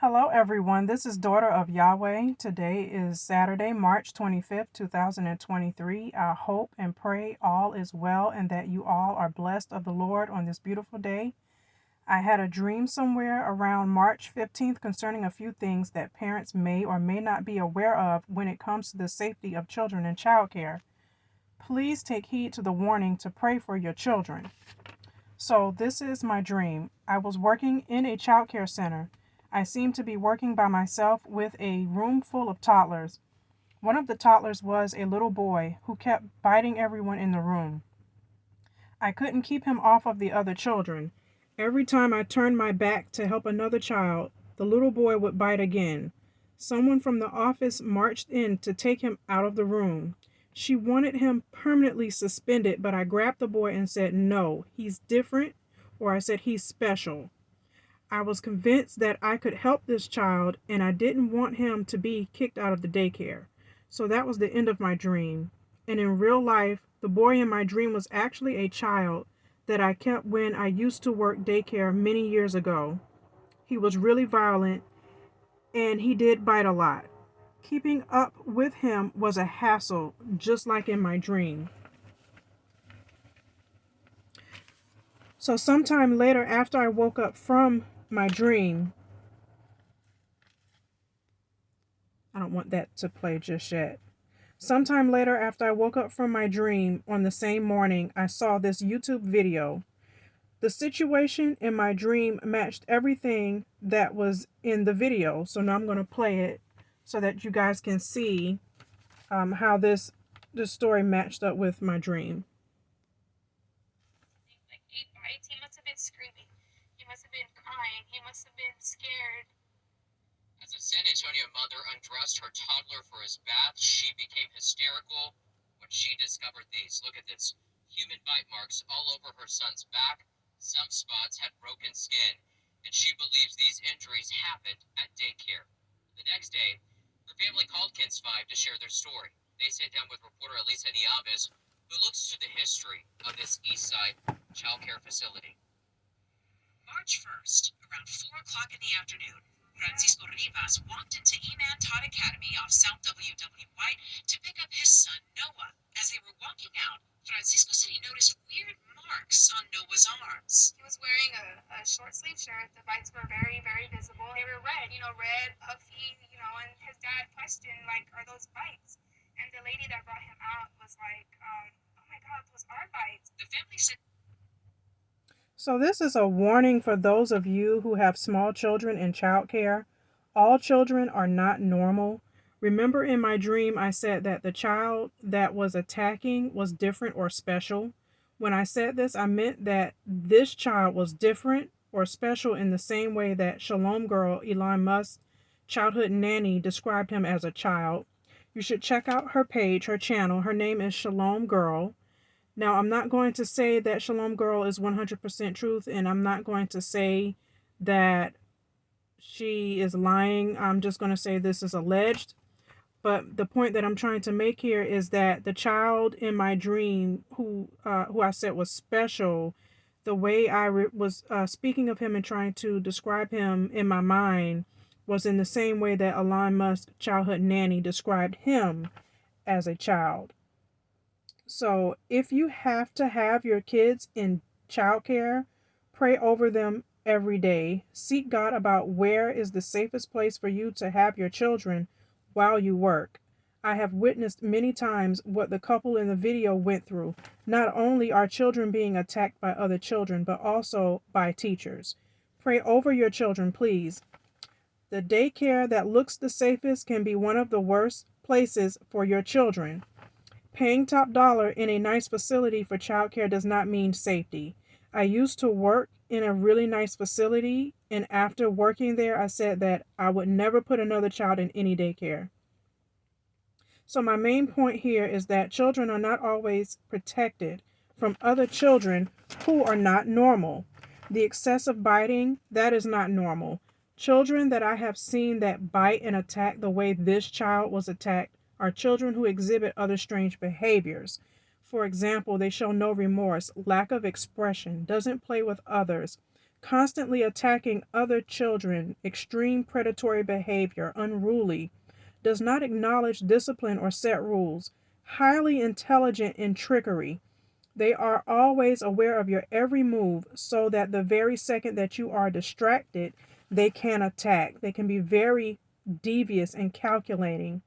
Hello, everyone. This is Daughter of Yahweh. Today is Saturday, March 25th, 2023. I hope and pray all is well and that you all are blessed of the Lord on this beautiful day. I had a dream somewhere around March 15th concerning a few things that parents may or may not be aware of when it comes to the safety of children in childcare. Please take heed to the warning to pray for your children. So this is my dream. I was working in a childcare center. I seemed to be working by myself with a room full of toddlers. One of the toddlers was a little boy who kept biting everyone in the room. I couldn't keep him off of the other children. Every time I turned my back to help another child, the little boy would bite again. Someone from the office marched in to take him out of the room. She wanted him permanently suspended, but I grabbed the boy and said, "No, he's different," or I said, "He's special." I was convinced that I could help this child, and I didn't want him to be kicked out of the daycare. So that was the end of my dream. And in real life, the boy in my dream was actually a child that I kept when I used to work daycare many years ago. He was really violent, and he did bite a lot. Keeping up with him was a hassle, just like in my dream. So sometime later, after I woke up from my dream, I don't want that to play just yet. Sometime later, after I woke up from my dream on the same morning, I saw this YouTube video. The situation in my dream matched everything that was in the video. So now I'm going to play it so that you guys can see how this story matched up with my dream. Like 8 bites, he must have been screaming. He must have been crying. He must have been scared. As a San Antonio mother undressed her toddler for his bath, she became hysterical when she discovered these. Look at this. Human bite marks all over her son's back. Some spots had broken skin, and she believes these injuries happened at daycare. The next day, her family called KINS 5 to share their story. They sat down with reporter Elisa Nieves, who looks through the history of this East Side childcare facility. March 1st, around 4 o'clock in the afternoon, Francisco Rivas walked into Eman Todd Academy off South W.W. White to pick up his son, Noah. As they were walking out, Francisco said he noticed weird marks on Noah's arms. He was wearing a short sleeve shirt. The bites were very, very visible. They were red, red, puffy, and his dad questioned, are those bites? And the lady that brought him out was like, oh my God, those are bites. The family said. So this is a warning for those of you who have small children in childcare. All children are not normal. Remember in my dream I said that the child that was attacking was different or special. When I said this, I meant that this child was different or special in the same way that Shalom Girl, Elon Musk's childhood nanny, described him as a child. You should check out her page, her channel. Her name is Shalom Girl. Now, I'm not going to say that Shalom Girl is 100% truth, and I'm not going to say that she is lying. I'm just going to say this is alleged. But the point that I'm trying to make here is that the child in my dream, who I said was special, the way I was speaking of him and trying to describe him in my mind was in the same way that Elon Musk's childhood nanny described him as a child. So if you have to have your kids in childcare, pray over them every day. Seek God about where is the safest place for you to have your children while you work. I have witnessed many times what the couple in the video went through. Not only are children being attacked by other children, but also by teachers. Pray over your children, please. The daycare that looks the safest can be one of the worst places for your children. Paying top dollar in a nice facility for childcare does not mean safety. I used to work in a really nice facility, and after working there, I said that I would never put another child in any daycare. So my main point here is that children are not always protected from other children who are not normal. The excessive biting, that is not normal. Children that I have seen that bite and attack the way this child was attacked are children who exhibit other strange behaviors. For example, they show no remorse, lack of expression, doesn't play with others, constantly attacking other children, extreme predatory behavior, unruly, does not acknowledge discipline or set rules, highly intelligent in trickery. They are always aware of your every move so that the very second that you are distracted, they can attack. They can be very devious and calculating.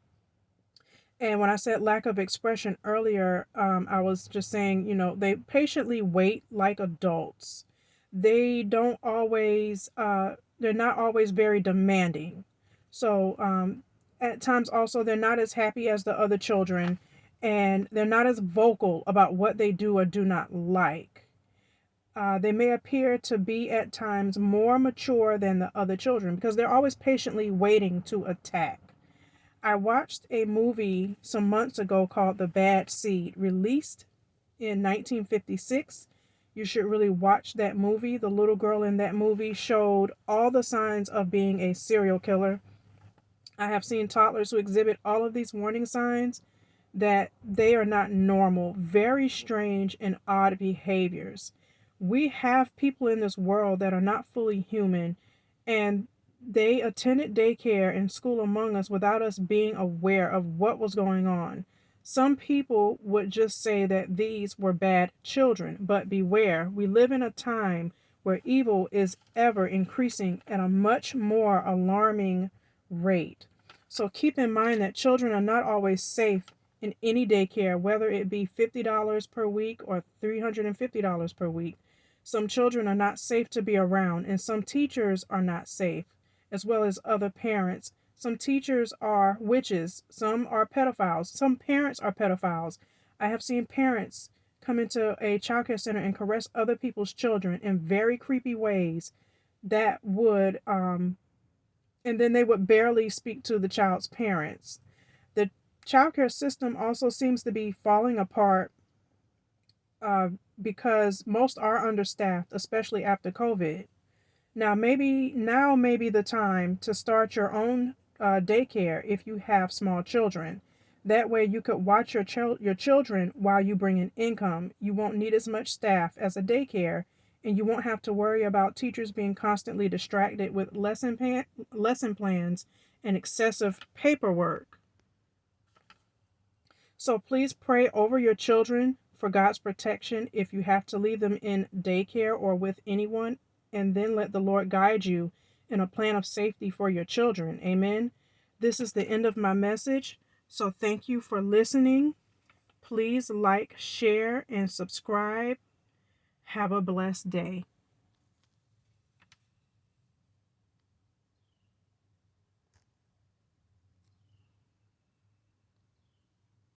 And when I said lack of expression earlier, I was just saying, they patiently wait like adults. They don't always, they're not always very demanding. So at times also, they're not as happy as the other children, and they're not as vocal about what they do or do not like. They may appear to be at times more mature than the other children because they're always patiently waiting to attack. I watched a movie some months ago called The Bad Seed, released in 1956. You should really watch that movie. The little girl in that movie showed all the signs of being a serial killer. I have seen toddlers who exhibit all of these warning signs that they are not normal, very strange and odd behaviors. We have people in this world that are not fully human, and they attended daycare and school among us without us being aware of what was going on. Some people would just say that these were bad children, but beware, we live in a time where evil is ever increasing at a much more alarming rate. So keep in mind that children are not always safe in any daycare, whether it be $50 per week or $350 per week. Some children are not safe to be around, and some teachers are not safe, as well as other parents. Some teachers are witches, some are pedophiles, some parents are pedophiles. I have seen parents come into a childcare center and caress other people's children in very creepy ways that would, and then they would barely speak to the child's parents. The childcare system also seems to be falling apart uh, because most are understaffed, especially after COVID. Now maybe the time to start your own daycare if you have small children. That way you could watch your children while you bring in income. You won't need as much staff as a daycare, and you won't have to worry about teachers being constantly distracted with lesson plans and excessive paperwork. So please pray over your children for God's protection if you have to leave them in daycare or with anyone, and then let the Lord guide you in a plan of safety for your children. Amen. This is the end of my message. So thank you for listening. Please like, share, and subscribe. Have a blessed day.